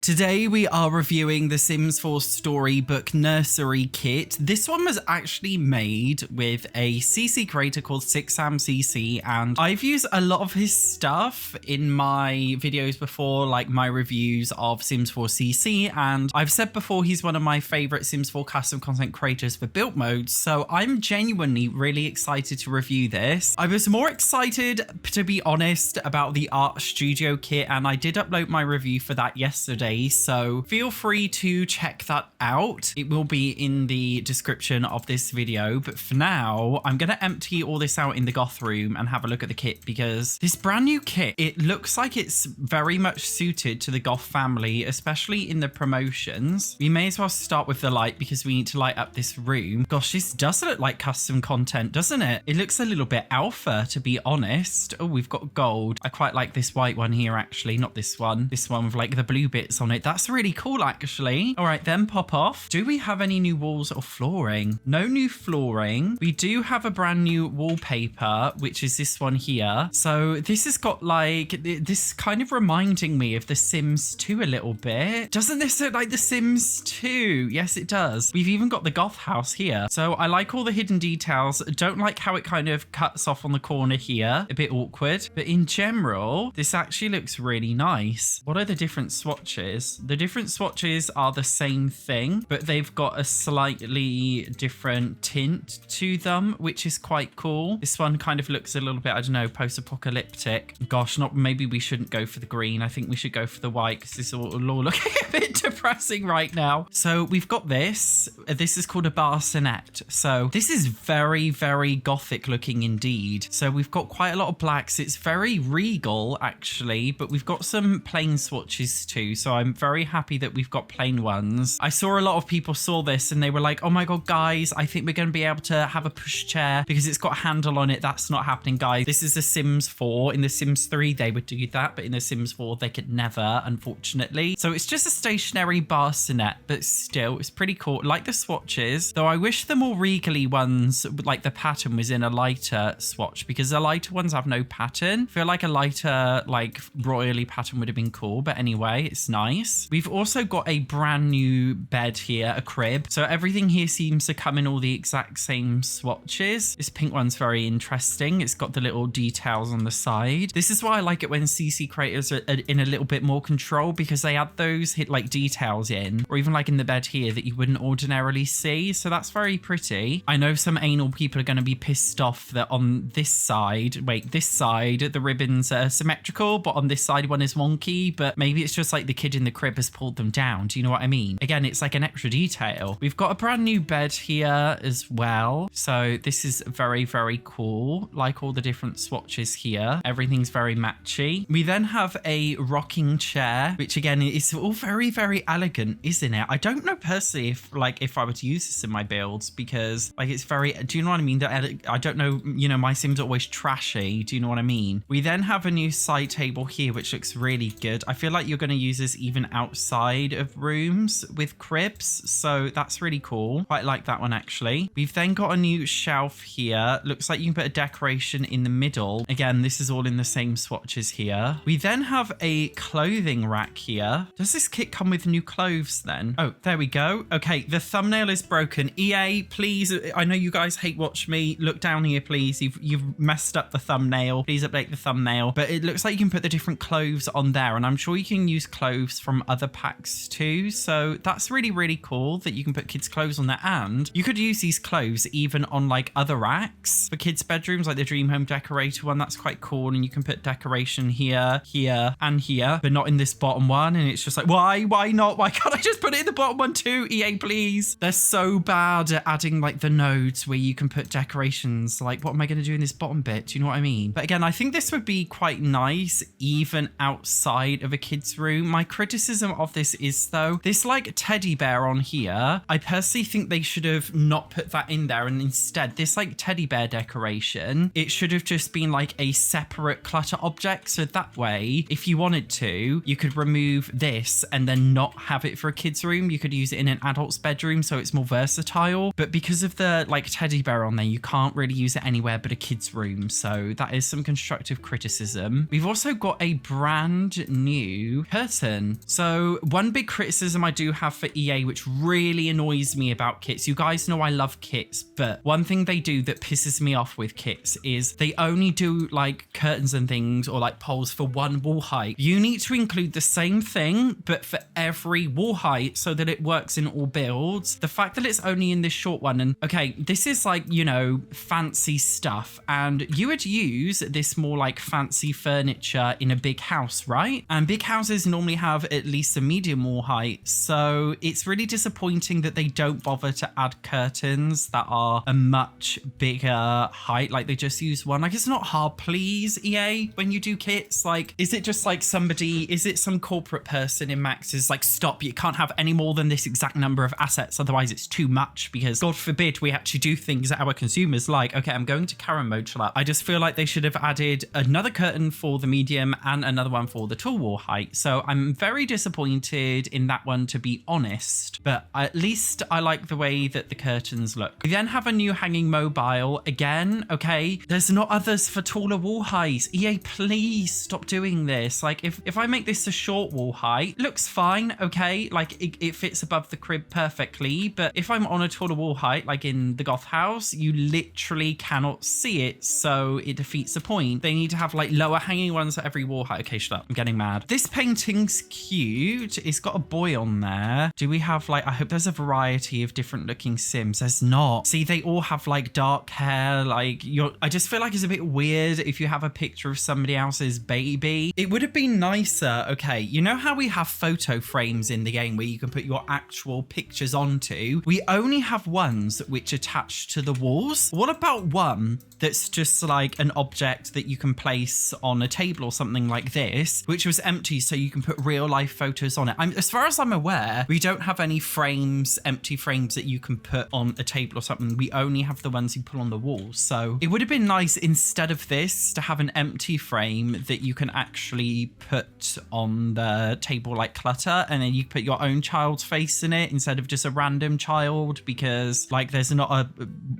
Today we are reviewing the Sims 4 Storybook Nursery kit. This one was actually made with a CC creator called SatchOnSims, and I've used a lot of his stuff in my videos before, like my reviews of Sims 4 CC, and I've said before he's one of my favorite Sims 4 custom content creators for build modes, so I'm genuinely really excited to review this. I was more excited, to be honest, about the Art Studio kit, and I did upload my review for that yesterday. So feel free to check that out. It will be in the description of this video. But for now, I'm going to empty all this out in the goth room and have a look at the kit, because this brand new kit, it looks like it's very much suited to the goth family, especially in the promotions. We may as well start with the light because we need to light up this room. Gosh, this does look like custom content, doesn't it? It looks a little bit alpha, to be honest. Oh, we've got gold. I quite like this white one here, actually. Not this one. This one with like the blue bits on it. That's really cool, actually. All right, then pop off. Do we have any new walls or flooring? No new flooring. We do have a brand new wallpaper, which is this one here. So this has got like, this kind of reminding me of The Sims 2 a little bit. Doesn't this look like The Sims 2? Yes, it does. We've even got the goth house here. So I like all the hidden details. Don't like how it kind of cuts off on the corner here. A bit awkward. But in general, this actually looks really nice. What are the different swatches? The different swatches are the same thing, but they've got a slightly different tint to them, which is quite cool. This one kind of looks a little bit, I don't know, post-apocalyptic. Gosh, maybe we shouldn't go for the green. I think we should go for the white because this is all looking a bit depressing right now. So we've got this. This is called a Baronet. So this is very, very gothic looking indeed. So we've got quite a lot of blacks. It's very regal, actually, but we've got some plain swatches too. So I'm very happy that we've got plain ones. I saw a lot of people saw this and they were like, oh my god, guys, I think we're going to be able to have a push chair because it's got a handle on it. That's not happening, guys. This is The Sims 4. In The Sims 3 they would do that, but in The Sims 4 they could never, unfortunately. So it's just a stationary bassinet, but still it's pretty cool. Like the swatches, though I wish the more regally ones, like the pattern was in a lighter swatch, because the lighter ones have no pattern. I feel like a lighter, like royally pattern would have been cool, but anyway, it's nice. We've also got a brand new bed here, a crib. So everything here seems to come in all the exact same swatches. This pink one's very interesting. It's got the little details on the side. This is why I like it when CC creators are in a little bit more control, because they add those like details in, or even like in the bed here that you wouldn't ordinarily see. So that's very pretty. I know some anal people are going to be pissed off that on this side, this side, the ribbons are symmetrical, but on this side one is wonky, but maybe it's just like the kid in the crib has pulled them down. Do you know what I mean? Again, it's like an extra detail. We've got a brand new bed here as well. So this is very, very cool. Like all the different swatches here. Everything's very matchy. We then have a rocking chair, which again is all very, very elegant, isn't it? I don't know personally if I were to use this in my builds, because like it's very, do you know what I mean? I don't know, you know, my Sims are always trashy. Do you know what I mean? We then have a new side table here, which looks really good. I feel like you're going to use this even outside of rooms with cribs, so that's really cool. Quite like that one, actually. We've then got a new shelf here. Looks like you can put a decoration in the middle. Again, this is all in the same swatches here. We then have a clothing rack here. Does this kit come with new clothes then? Oh, there we go. Okay, the thumbnail is broken. EA, please, I know you guys hate watch me. Look down here, please. You've messed up the thumbnail. Please update the thumbnail. But it looks like you can put the different clothes on there, and I'm sure you can use clothes from other packs too. So that's really, really cool that you can put kids' clothes on there, and you could use these clothes even on like other racks for kids' bedrooms, like the Dream Home Decorator one. That's quite cool, and you can put decoration here, here, and here, but not in this bottom one. And it's just like, why not? Why can't I just put it in the bottom one too? EA, please. They're so bad at adding like the nodes where you can put decorations. Like, what am I going to do in this bottom bit? Do you know what I mean? But again, I think this would be quite nice even outside of a kid's room. My criticism of this is, though, this like teddy bear on here, I personally think they should have not put that in there, and instead this like teddy bear decoration, it should have just been like a separate clutter object. So that way, if you wanted to, you could remove this and then not have it for a kid's room. You could use it in an adult's bedroom, so it's more versatile. But because of the like teddy bear on there, you can't really use it anywhere but a kid's room. So that is some constructive criticism. We've also got a brand new curtain done. So one big criticism I do have for EA, which really annoys me about kits, you guys know I love kits, but one thing they do that pisses me off with kits is they only do like curtains and things or like poles for one wall height. You need to include the same thing, but for every wall height so that it works in all builds. The fact that it's only in this short one, and okay, this is like, you know, fancy stuff, and you would use this more like fancy furniture in a big house, right? And big houses normally have at least a medium wall height, so it's really disappointing that they don't bother to add curtains that are a much bigger height. Like they just use one. Like it's not hard, please, EA, when you do kits. Like, is it just like is it some corporate person in Max's like, stop, you can't have any more than this exact number of assets, otherwise it's too much, because God forbid we actually do things that our consumers like. Okay, I'm going to Karen mode. I just feel like they should have added another curtain for the medium and another one for the tall wall height. So I'm very disappointed in that one, to be honest, but at least I like the way that the curtains look. We then have a new hanging mobile again. Okay, there's not others for taller wall heights. EA, please stop doing this. Like if I make this a short wall height, looks fine. Okay, like it fits above the crib perfectly, but if I'm on a taller wall height, like in the goth house, you literally cannot see it, so it defeats the point. They need to have like lower hanging ones at every wall height. Okay, shut up, I'm getting mad. This painting's cute. It's got a boy on there. Do we have like, I hope there's a variety of different looking Sims. There's not. See, they all have like dark hair. Like I just feel like it's a bit weird if you have a picture of somebody else's baby. It would have been nicer. Okay, you know how we have photo frames in the game where you can put your actual pictures onto? We only have ones which attach to the walls. What about one that's just like an object that you can place on a table or something like this, which was empty, so you can put real life photos on it? As far as I'm aware, we don't have any frames, empty frames that you can put on a table or something. We only have the ones you put on the walls. So it would have been nice, instead of this, to have an empty frame that you can actually put on the table like clutter, and then you put your own child's face in it instead of just a random child, because like there's not a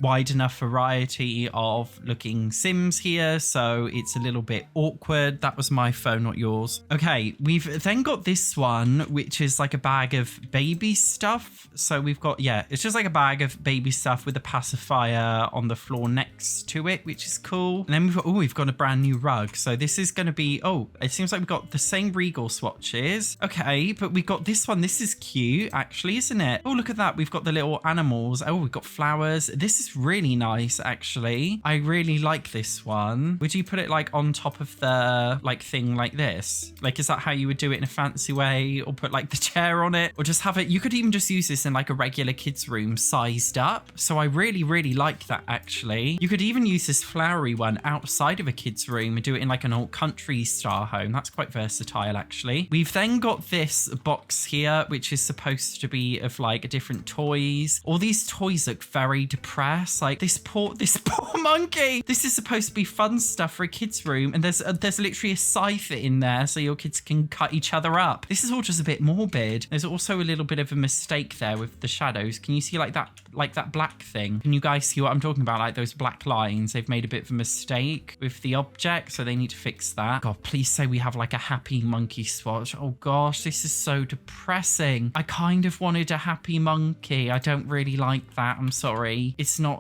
wide enough variety of looking Sims here, so it's a little bit awkward. That was my phone, not yours. Okay, we've then got this one, which is like a bag of baby stuff. So we've got, yeah, it's just like a bag of baby stuff with a pacifier on the floor next to it, which is cool. And then we've got a brand new rug. So this is going to be, it seems like we've got the same Regal swatches. Okay, but we've got this one. This is cute, actually, isn't it? Oh, look at that. We've got the little animals. Oh, we've got flowers. This is really nice, actually. I really like this one. Would you put it like on top of the like thing like this? Like, is that how you would do it in a fancy way? Or put like the chair on it? Or just have it, you could even just use this in like a regular kids room sized up. So I really, really like that, actually. You could even use this flowery one outside of a kids room and do it in like an old country style home. That's quite versatile, actually. We've then got this box here, which is supposed to be of like different toys. All these toys look very depressed. Like this poor monkey. This is supposed to be fun stuff for a kids room, and there's literally a scythe in there so your kids can cut each other up. This is all just a bit morbid. There's also a little bit of a mistake there with the shadows. Can you see like that black thing? Can you guys see what I'm talking about? Like those black lines. They've made a bit of a mistake with the object, so they need to fix that. God, please say we have like a happy monkey swatch. Oh gosh, this is so depressing. I kind of wanted a happy monkey. I don't really like that. I'm sorry. It's not,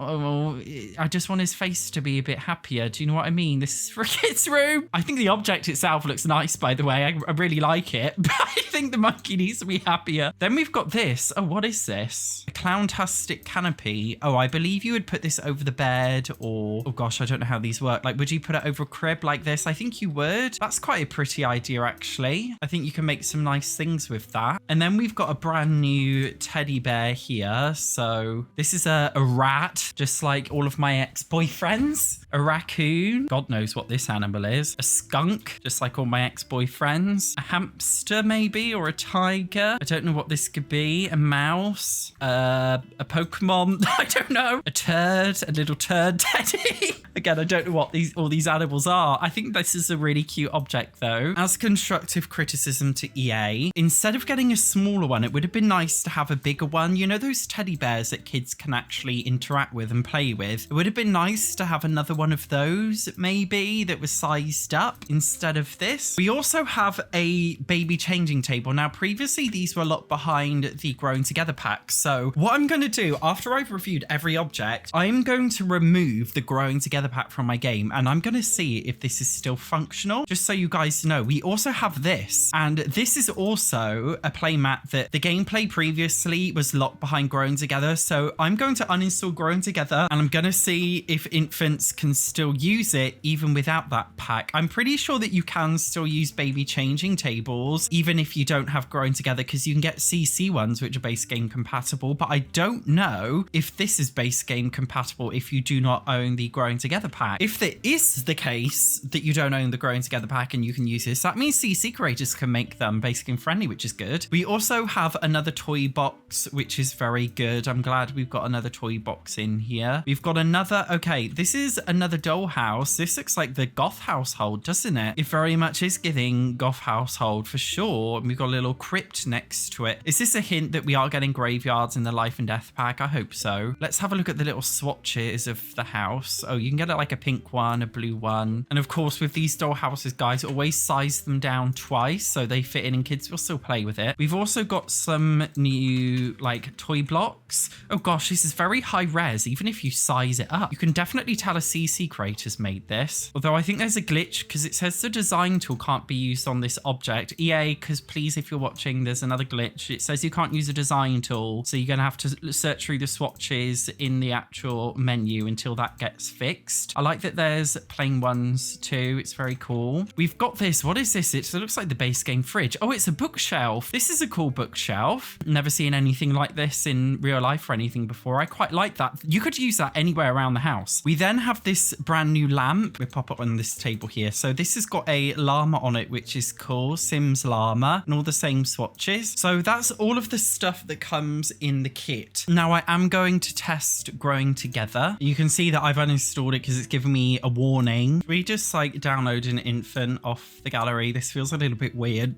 I just want his face to be a bit happier. Do you know what I mean? This is for a kid's room. I think the object itself looks nice, by the way. I really like it, but I think the monkey needs to be happier. Then we've got this. Oh, what is this? A clowntastic canopy. Oh, I believe you would put this over the bed, or, oh gosh, I don't know how these work. Like, would you put it over a crib like this? I think you would. That's quite a pretty idea, actually. I think you can make some nice things with that. And then we've got a brand new teddy bear here. So this is a rat, just like all of my ex-boyfriends. A raccoon. God knows what this animal is. A skunk, just like all my ex-boyfriends. A hamster, maybe, or a tiger. I don't know what this could be. A mouse. A Pokemon. I don't know. A turd. A little turd teddy. Again, I don't know what all these animals are. I think this is a really cute object though. As constructive criticism to EA, instead of getting a smaller one, it would have been nice to have a bigger one. You know, those teddy bears that kids can actually interact with and play with? It would have been nice to have another one of those, maybe, that was sized up instead of this. We also have a baby changing table. Now, previously, these were locked behind the Growing Together pack. So what I'm going to do, after I've reviewed every object, I'm going to remove the Growing Together pack from my game, and I'm going to see if this is still functional, just so you guys know. We also have this, and this is also a playmat that the gameplay previously was locked behind Growing Together. So I'm going to uninstall Growing Together, and I'm going to see if infants can still use it even without that pack. I'm pretty sure that you can still use baby changing tables even if you don't have Growing Together, because you can get CC ones which are base game compatible, but I don't know if this is base game compatible if you do not own the Growing Together pack. If it is the case that you don't own the Growing Together pack and you can use this, that means CC creators can make them base game friendly, which is good. We also have another toy box, which is very good. I'm glad we've got another toy box in here. We've got another, okay, this is another dollhouse. This looks like the goth household, doesn't it? It very much is giving goth household for sure. And we've got a little crypt next to it. Is this a hint that we are getting graveyards in the life and death pack? I hope so. Let's have a look at the little swatches of the house. Oh, you can get like a pink one, a blue one. And of course, with these dollhouses, guys, always size them down twice so they fit in and kids will still play with it. We've also got some new like toy blocks. Oh gosh, this is very high res. Even if you size it up, you can definitely tell a CC creator's made this. Although I think there's a glitch because it says the design tool can't be used on this object. EA, because please, if you're watching, there's another glitch. It says you can't use a design tool. So you're going to have to search through the swatches in the actual menu until that gets fixed. I like that there's plain ones too. It's very cool. We've got this. What is this? It looks like the base game fridge. Oh, it's a bookshelf. This is a cool bookshelf. Never seen anything like this in real life or anything before. I quite like that. You could use that anywhere around the house. We then have this brand new lamp. We pop up on this table here. So this has got a llama on it, which is cool. Sims llama and all the same swatches. So that's all of the stuff that comes in the kit. Now I am going to test Growing Together. You can see that I've uninstalled it because it's giving me a warning. We just like download an infant off the gallery. This feels a little bit weird.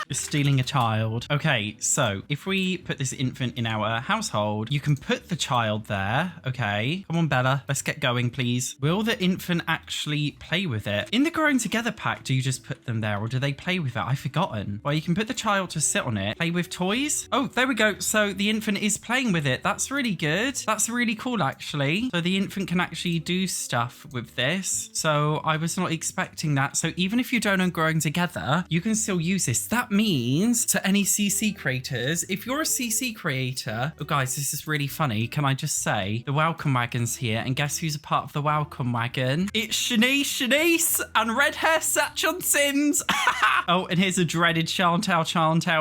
Just stealing a child. Okay, so if we put this infant in our household, you can put the child there. Okay, come on, Bella. Let's get going, please. Will the infant actually play with it? In the Growing Together pack, do you just put them there or do they play with it? I've forgotten. Well, you can put the child to sit on it, play with toys. Oh, there we go. So the infant is playing with it. That's really good. That's really cool, actually. So the infant can actually do stuff with this. So I was not expecting that. So even if you don't own Growing Together, you can still use this. That means to any CC creators, if you're a CC creator, oh guys, this is really funny. Can I just say the welcome wagon's here, and guess who's a part of the welcome wagon? It's Shanice and red hair SatchOnSims. Oh, and here's a dreaded Chantal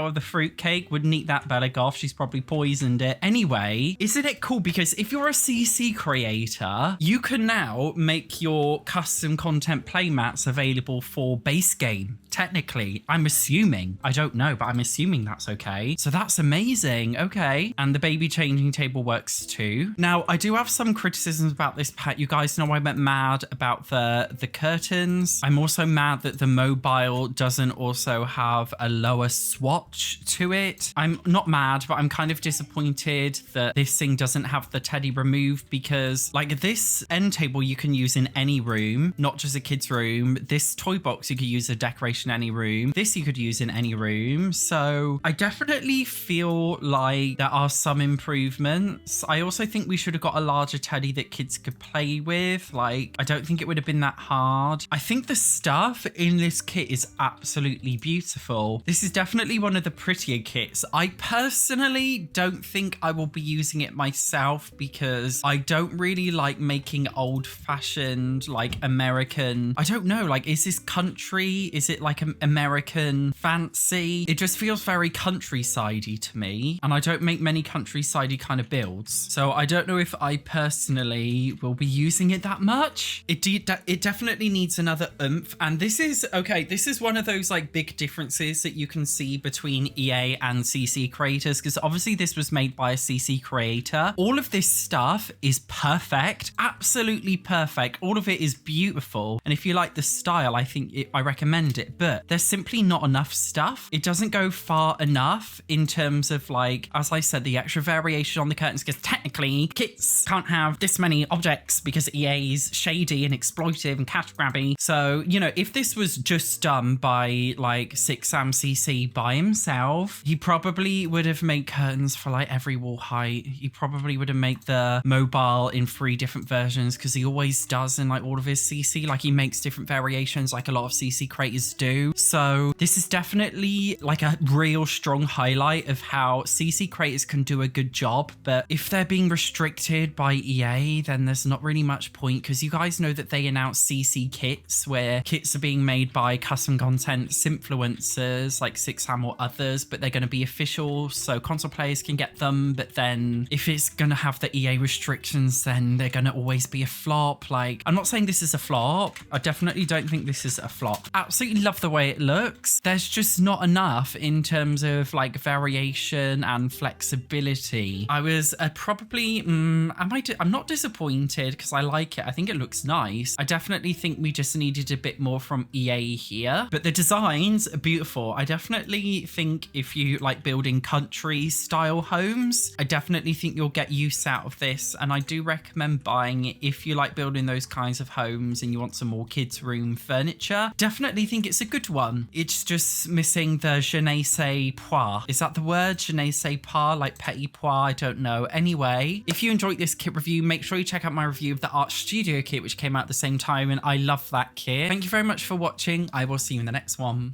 of the fruitcake. Wouldn't eat that, Bella Goff. She's probably poisoned it. Anyway, isn't it cool? Because if you're a CC creator, you can now make your custom content playmats available for base game. Technically, I'm assuming. I don't know, but I'm assuming that's okay. So that's amazing. Okay. And the baby changing table works too. Now, I do have some criticisms about this pack. You guys know I went mad about the curtains. I'm also mad that the mobile doesn't also have a lower swatch to it. I'm not mad, but I'm kind of disappointed that this thing doesn't have the teddy removed, because like this end table you can use in any room, not just a kid's room. This toy box you could use a decoration in any room. This you could use in any room. So I definitely feel like there are some improvements. I also think we should have got a larger teddy that kids could play with. Like, I don't think it would have been that hard. I think the stuff in this kit is absolutely beautiful. This is definitely one of the prettier kits. I personally don't think I will be using it myself because I don't really like making old-fashioned, like American, I don't know, like, is this country? Is it like an American fancy? It just feels very countryside-y to me, and I don't make many countryside-y kind of builds, so I don't know if I personally will be using it that much. It definitely needs another oomph, and this is okay. This is one of those like big differences that you can see between EA and CC creators, because obviously this was made by a CC creator. All of this stuff is perfect, absolutely absolutely perfect. All of it is beautiful. And if you like the style, I recommend it. But there's simply not enough stuff. It doesn't go far enough in terms of, like, as I said, the extra variation on the curtains, because technically kits can't have this many objects because EA's shady and exploitive and cash grabby. So, you know, if this was just done by like SatchOnSims by himself, he probably would have made curtains for like every wall height. He probably would have made the mobile in 3 different versions, because he always does in like all of his CC. Like, he makes different variations like a lot of CC creators do. So this is definitely like a real strong highlight of how CC creators can do a good job. But if they're being restricted by EA, then there's not really much point, because you guys know that they announced CC kits, where kits are being made by custom content influencers like SatchOnSims or others, but they're going to be official so console players can get them. But then if it's going to have the EA restrictions, then they're going to always be a flop. Like, I'm not saying this is a flop. I definitely don't think this is a flop. Absolutely love the way it looks. There's just not enough in terms of like variation and flexibility. I was probably, I'm not disappointed, because I like it. I think it looks nice. I definitely think we just needed a bit more from EA here, but the designs are beautiful. I definitely think if you like building country style homes, I definitely think you'll get use out of this, and I do recommend buying it if you like building those kinds of homes and you want some more kids room furniture. Definitely think it's a good one. It's just missing the je ne sais quoi. Is that the word? Je ne sais pas, like petit pois? I don't know. Anyway, if you enjoyed this kit review, make sure you check out my review of the Art Studio kit, which came out at the same time, and I love that kit. Thank you very much for watching. I will see you in the next one.